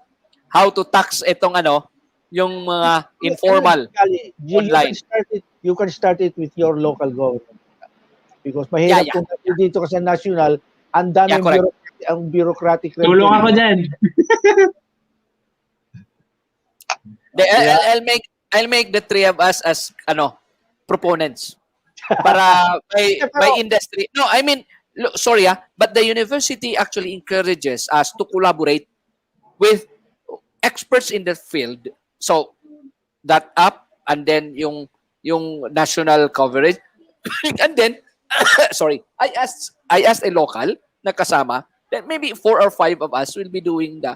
How to tax itong yung mga informal Kali, online. You can start it with your local government. Because mahirap Yeah. kung dito ka sa national, ang daming ang bureaucratic. Tulong ako dyan. I'll make the three of us as proponents para may industry. No, I mean, sorry but the university actually encourages us to collaborate with experts in the field. So that up and then yung national coverage and then sorry, I asked a local na kasama that maybe 4 or 5 of us will be doing the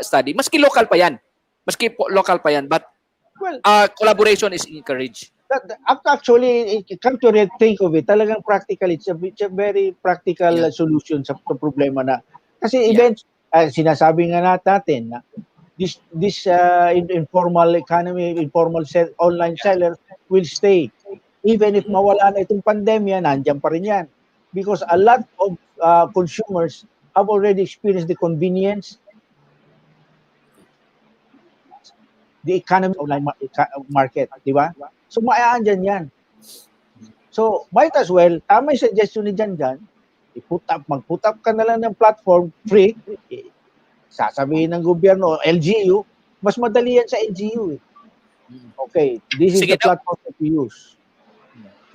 study. Maski local pa yan, but collaboration is encouraged. Actually, come to think of it, talagang practical, it's a very practical solution sa problema na. Kasi sinasabi nga natin na this informal economy, online sellers will stay. Even if mawala na itong pandemya, nandiyan pa rin yan. Because a lot of consumers have already experienced the convenience, the economy online market, di ba? So, maaandyan yan. So, might as well, tama yung suggestion ni Jan, mag-put up ka na lang ng platform, free, sasabihin ng gobyerno, LGU, mas madali yan sa LGU. Okay, this is the platform that we use.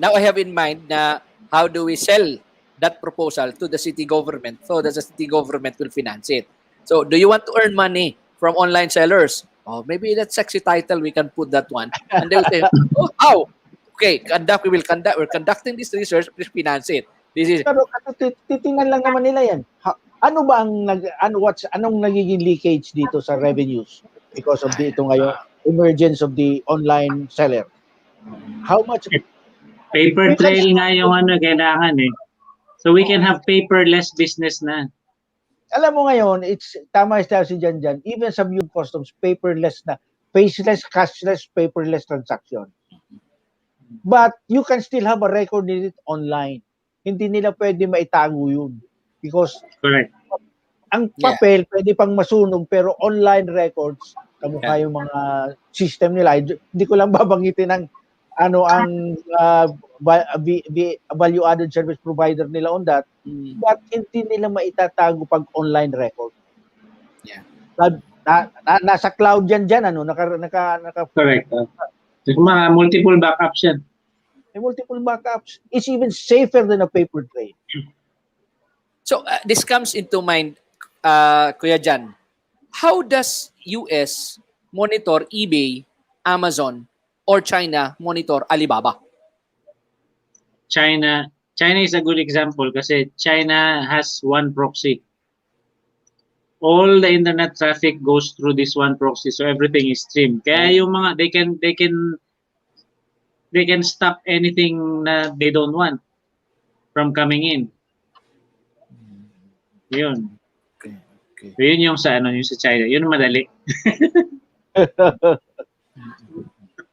Now, I have in mind na how do we sell that proposal to the city government so that the city government will finance it. So, do you want to earn money from online sellers? Oh, maybe that sexy title, we can put that one. And they will say, oh, how? Okay, we're conducting this research, please finance it. Pero titingnan lang naman nila yan. Ano ba anong nagiging leakage dito sa revenues because of ito ngayon emergence of the online seller? How much paper trail nga yung kailangan eh. So we can have paperless business na. Alam mo ngayon, it's tama yung si Jan, even sa yung customs, paperless na, faceless, cashless, paperless transaction. But you can still have a record in it online. Hindi nila pwede maitago yun. Because correct. Ang papel, pwede pang masunog, pero online records, kamukha yung mga system nila. Hindi ko lang babanggitin ang value-added service provider nila on that, but hindi nila maitatago pag online record. Nasa cloud yan dyan, ano, Correct. Mga multiple backups yan. may multiple backups. It's even safer than a paper trail. So this comes into mind, Kuya Jan. How does US monitor eBay, Amazon, or China monitor Alibaba? China is a good example kasi China has one proxy. All the internet traffic goes through this one proxy, so everything is streamed. Kaya yung mga they can stop anything na they don't want from coming in. Yun. Okay. So yun yung sa yung sa China. Yun madali.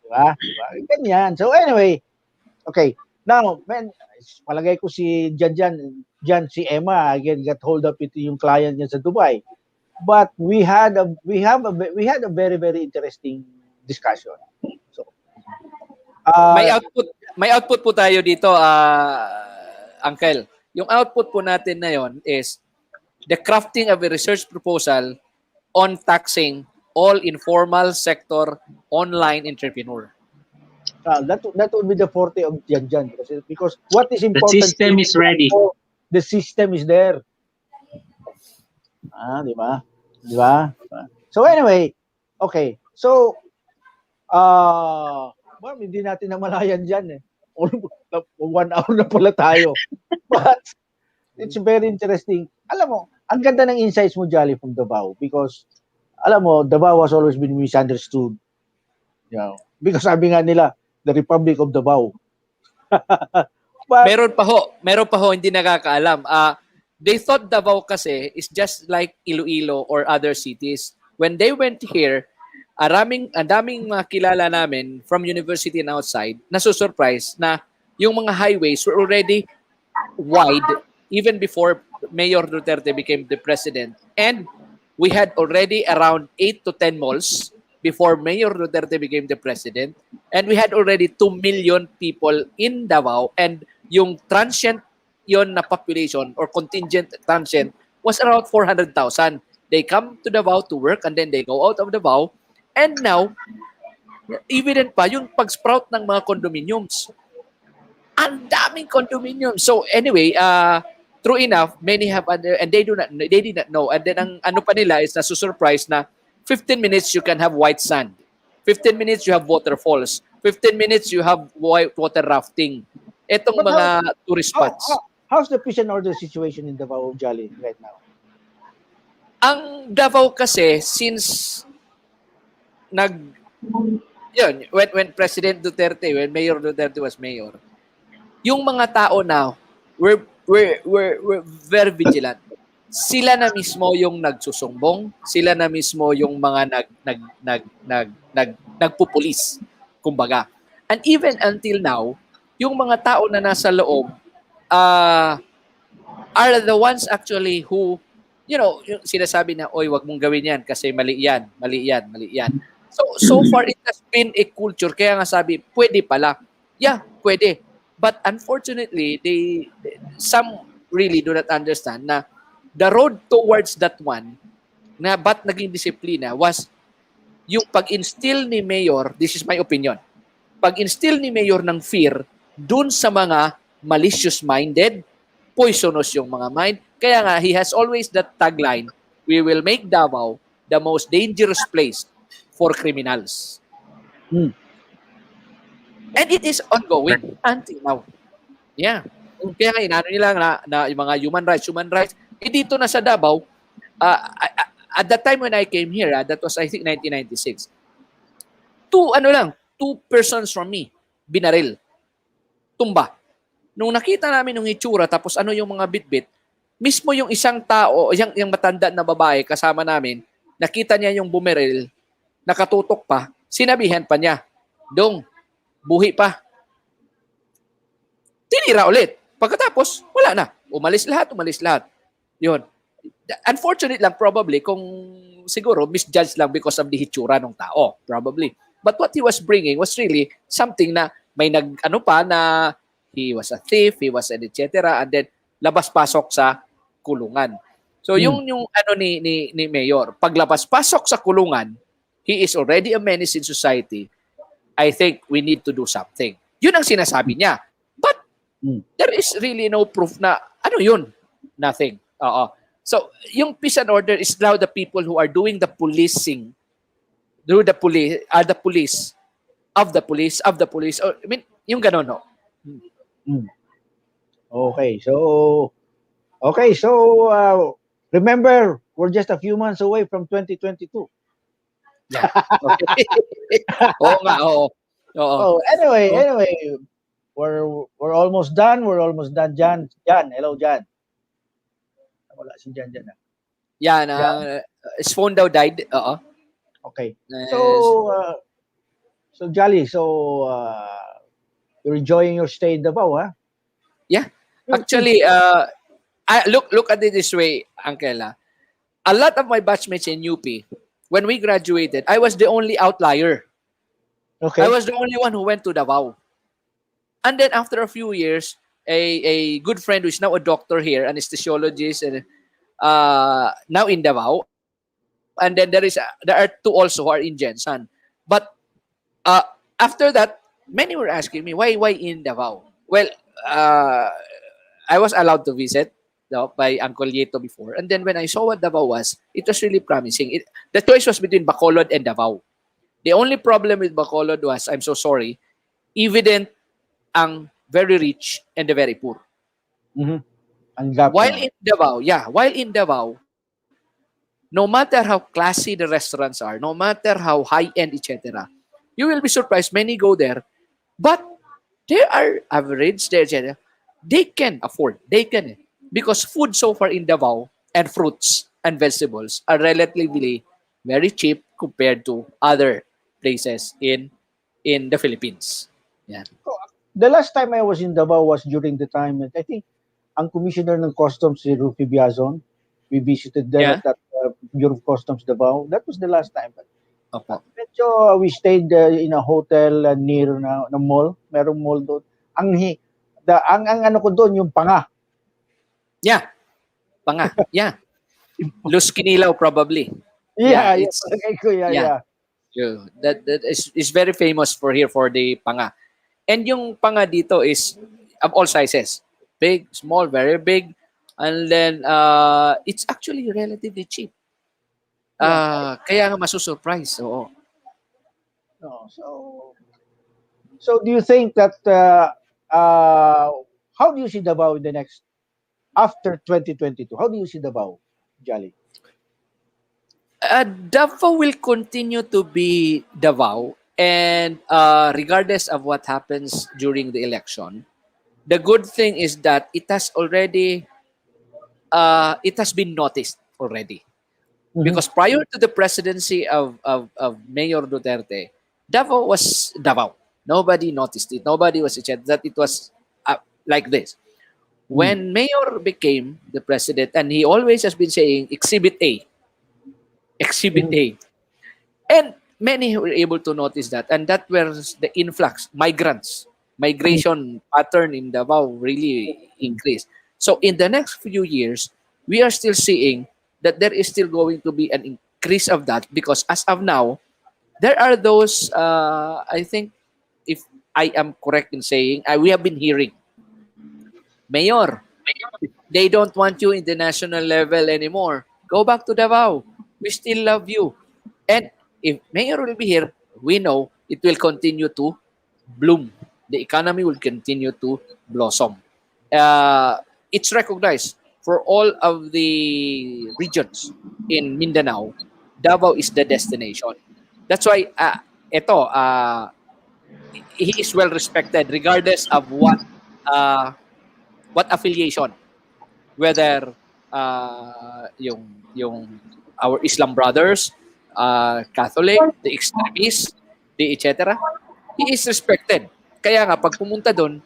Diba? Ganyan. So anyway, okay. Now, man, palagay ko si si Emma again got hold up ito yung client niya sa Dubai. But we had a very very interesting discussion. So May output po tayo dito, Uncle. Yung output po natin na yon is the crafting of a research proposal on taxing all informal sector online entrepreneur. that would be the forte of Janjan because what is The important system is ready. The system is there. Di ba? Di ba? So anyway, okay. So well, hindi natin namalayan dyan eh. 1 hour na pala tayo. But it's very interesting. Alam mo, ang ganda ng insights mo, Jolly, from Davao because alam mo, Davao has always been misunderstood. You know, because sabi nga nila, the Republic of Davao. But, Meron pa ho, hindi nakakaalam. They thought Davao kasi is just like Iloilo or other cities. When they went here, ang daming mga kilala namin from university and outside, nasusurprise na yung mga highways were already wide even before Mayor Duterte became the president. And we had already around 8 to 10 malls before Mayor Duterte became the president. And we had already 2 million people in Davao. And yung transient yon na population or contingent transient was around 400,000. They come to Davao to work and then they go out of Davao. And now, evident pa yung pag-sprout ng mga condominiums. Ang daming condominiums. So anyway, true enough, many have and they did not know. And then ang ano pa nila is nasusurprise na 15 minutes you can have white sand. 15 minutes you have waterfalls. 15 minutes you have white water rafting. Etong mga tourist spots. How's the peace and order situation in Davao, Jolly, right now? Ang Davao kasi since when President Duterte, when Mayor Duterte was mayor, yung mga tao now were very vigilant. Sila na mismo yung nagsusumbong, sila na mismo yung mga nagpupulis, kumbaga. And even until now, yung mga tao na nasa loob are the ones actually who, yung sinasabi na, oy, wag mong gawin yan kasi mali yan. So far, it has been a culture. Kaya nga sabi, pwede pala. Yeah, pwede. But unfortunately, some really do not understand na the road towards that one, na ba't naging disiplina, was yung pag-instill ni Mayor, this is my opinion, pag-instill ni Mayor ng fear dun sa mga malicious-minded, poisonous yung mga mind. Kaya nga, he has always that tagline, we will make Davao the most dangerous place for criminals. And it is ongoing until now. Yeah. Kaya nga, inano nila na yung mga human rights. Dito na sa Davao, at that time when I came here, that was I think 1996, two persons from me, binaril, tumba. Nung nakita namin yung itsura, tapos ano yung mga bitbit, mismo yung isang tao, yung matanda na babae kasama namin, nakita niya yung bumeril, nakatutok pa, sinabihan pa niya, Dong, buhi pa. Tinira ulit. Pagkatapos, wala na. Umalis lahat. Yun. Unfortunate lang probably kung siguro misjudged lang because of the hitsura ng tao. Probably. But what he was bringing was really something na may na he was a thief, he was an etc. And then labas-pasok sa kulungan. So yung ano ni Mayor, paglabas pasok sa kulungan, he is already a menace in society. I think we need to do something. Yun ang sinasabi niya. But there is really no proof na ano yun? Nothing. Oo. So, yung peace and order is now the people who are doing the policing, through the police, are the police of the police. Or, I mean, yung ganun, no? Mm. Okay, so remember, we're just a few months away from 2022. Yeah. Okay. Oo nga, oo. Oo. Oh, anyway, So, we're almost done. We're almost done. Jan, hello, Jan. Wala si Jan dyan. yan, Jan, his phone daw died. Oo. okay. Yes. So Jolly, you're enjoying your stay in Davao, huh? Yeah. You- Actually, I look at it this way, Uncle. A lot of my batchmates in UP, when we graduated, I was the only outlier. I Okay. was the only one who went to Davao. And then after a few years, a good friend who is now a doctor here, anesthesiologist, and now in Davao. And then there are two also who are in Jensen. But uh, after that, many were asking me why in Davao. Well, uh, I was allowed to visit, no, by Uncle Yeto before, and then when I saw what Davao was, it was really promising. The choice was between Bacolod and Davao. The only problem with Bacolod was, I'm so sorry, evident ang very rich and the very poor. Mm-hmm. Ang gap While na. in Davao, while in Davao, no matter how classy the restaurants are, no matter how high-end, etc., you will be surprised. Many go there, but they are average, etc. They can afford. They can. Because food so far in Davao and fruits and vegetables are relatively very cheap compared to other places in the Philippines. Yeah. The last time I was in Davao was during the time that I think ang commissioner ng customs si Rufy Biazon. We visited them Yeah. at that Bureau of Customs Davao. That was the last time. Opo. Medyo we stayed in a hotel near na mall. Merong mall doon. Ang ano ko doon yung panga. Yeah. Panga. Yeah. Los Quinilaw probably. Yeah, yeah, It's palagay ko, yeah, yeah. yeah. That is very famous for here for the panga. And yung panga dito is of all sizes. Big, small, very big. And then it's actually relatively cheap. Yeah. Kaya nga masusurprise. Oo. No, so do you think that uh, how do you see Davao in the next after 2022? How do you see Davao, Jolly? Davao will continue to be Davao. And regardless of what happens during the election, the good thing is that it has been noticed already. Mhm. Because prior to the presidency of Mayor Duterte, Davao was Davao. Nobody noticed it. Nobody was that it was like this. Mm. When Mayor became the president, and he always has been saying Exhibit A, Exhibit Mhm. A. And many were able to notice that. And that was the influx, migration pattern in Davao really Mm. increased. So in the next few years, we are still seeing that there is still going to be an increase of that because as of now, there are those, I think, if I am correct in saying, we have been hearing, Mayor, they don't want you in the national level anymore. Go back to Davao. We still love you. And if Mayor will be here, we know it will continue to bloom. The economy will continue to blossom. Uh, it's recognized for all of the regions in Mindanao. Davao is the destination. That's why he is well respected regardless of what affiliation, whether yung our Islam brothers, Catholic, the extremists, the etc. He is respected. Kaya nga pag pumunta doon,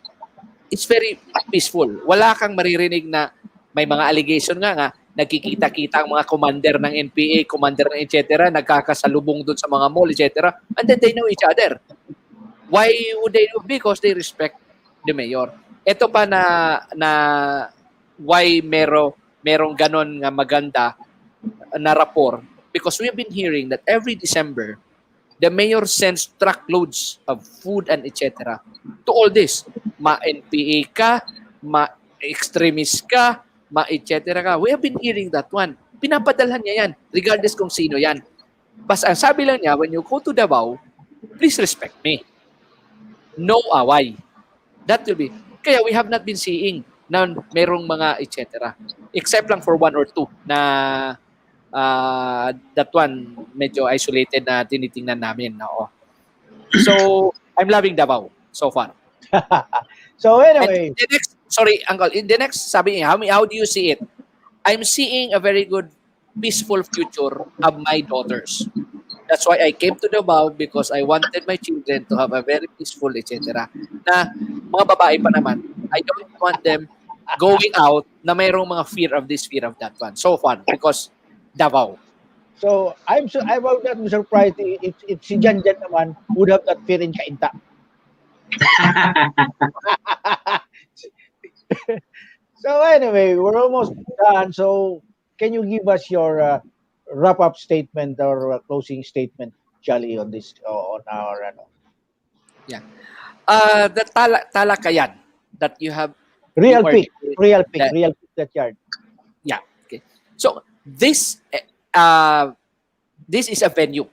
it's very peaceful. Wala kang maririnig na may mga allegation nga nagkikita-kita ang mga commander ng NPA, commander ng etc. nagkakasalubong doon sa mga mall etc. And then they know each other. Why would they do? Because they respect the mayor. Ito pa na why merong ganon nga maganda na rapport, because we have been hearing that every December the mayor sends truckloads of food and etc. to all this. Ma-NPA ka, ma-extremist ka, ma-etc. ka. We have been hearing that one. Pinapadalhan niya yan, regardless kung sino yan. Basta ang sabi lang niya, when you go to Davao, please respect me. No away. That will be. Kaya we have not been seeing na merong mga etc. Except lang for one or two na that one medyo isolated na tinitingnan namin. Oo. So, I'm loving Davao so far. So And anyway, the next, sorry, Uncle, in the next, sabi niya, how do you see it? I'm seeing a very good, peaceful future of my daughters. That's why I came to Davao, because I wanted my children to have a very peaceful, etc. Na mga babae pa naman, I don't want them going out na mayroong mga fear of this, fear of that one. So far, because Davao. so I would not be surprised if si Jan Jan naman would have that fear in Kainta. So anyway, we're almost done. So can you give us your wrap-up statement or closing statement, Jolly, on this on our Yeah. The talakayan that you have, you real are pick, giving, real pick that yard. yeah. Okay. So uh, this is a venue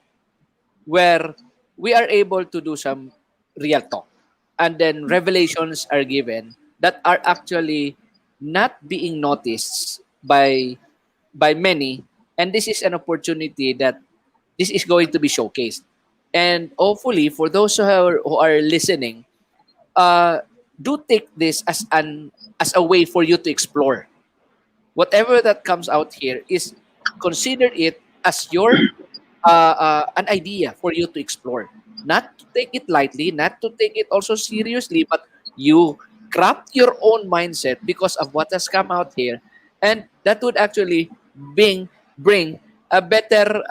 where we are able to do some real talk, and then revelations are given that are actually not being noticed by many, and this is an opportunity that this is going to be showcased, and hopefully for those who are listening, uh, do take this as a way for you to explore whatever that comes out here. Is consider it as your an idea for you to explore. Not to take it lightly, not to take it also seriously, but you craft your own mindset because of what has come out here, and that would actually bring a better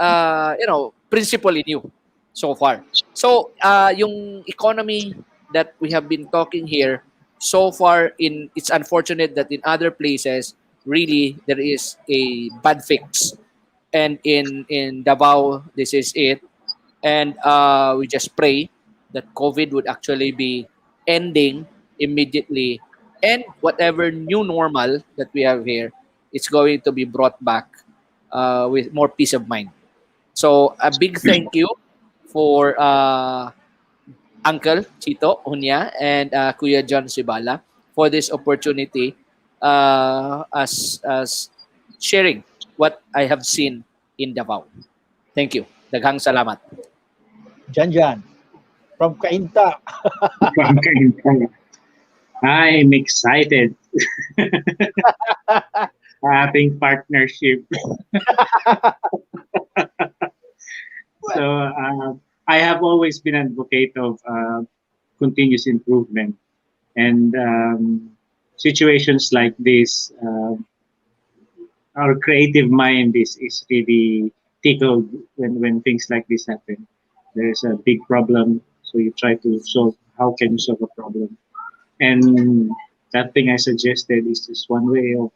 principle in you so far. So yung economy that we have been talking here so far, in it's unfortunate that in other places really there is a bad fix, and in Davao this is it, and we just pray that COVID would actually be ending immediately, and whatever new normal that we have here, it's going to be brought back with more peace of mind. So a big thank you for Uncle Chito Unya and Kuya John Sibala for this opportunity, as sharing what I have seen in Davao. Thank you. Daghang salamat. Jan Jan from Kainta. I'm excited. Ating partnership. So I have always been an advocate of continuous improvement, and situations like this, our creative mind is really tickled when things like this happen. There's a big problem, so you try to solve. How can you solve a problem? And that thing I suggested is just one way of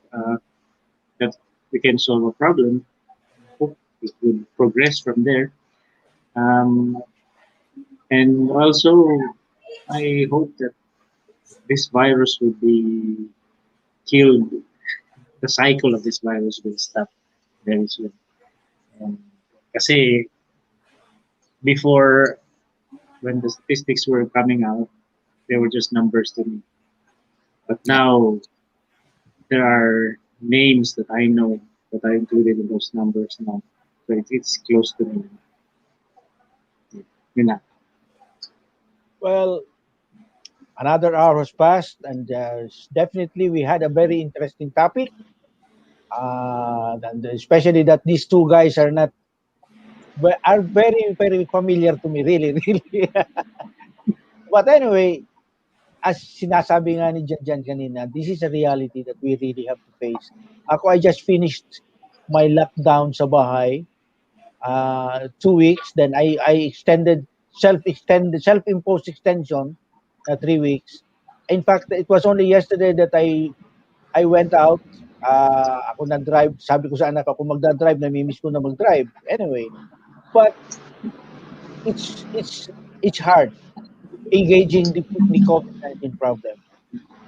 that we can solve a problem. Hope it will progress from there. Um, and also, I hope that this virus will be killed. The cycle of this virus will stop very soon. Um, kasi before, when the statistics were coming out, they were just numbers to me. But now there are names that I know that are included in those numbers now. So it's close to me. Yun na. Well, another hour has passed, and definitely we had a very interesting topic. And especially that these two guys are very familiar to me, really, really. But anyway, as sinasabi nga ni Jan kanina, this is a reality that we really have to face. Ako, I just finished my lockdown sa bahay, 2 weeks. Then I extended self-imposed extension na 3 weeks. In fact, it was only yesterday that I went out. Ako nag-drive, sabi ko sa anak ako magda-drive, namimiss ko na mag-drive. Anyway, but it's it's hard engaging the COVID-19 problem.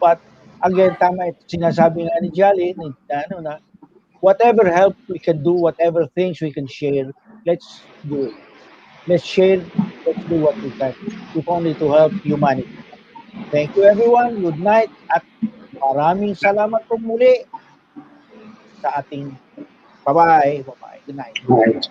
But again, tama ito, sinasabi nga ni Jolly, ano na, whatever help we can do, whatever things we can share, let's do it. Let's share, let's do what we can, if only to help humanity. Thank you everyone, good night, at maraming salamat po muli sa ating bye-bye, bye-bye, good night. Right.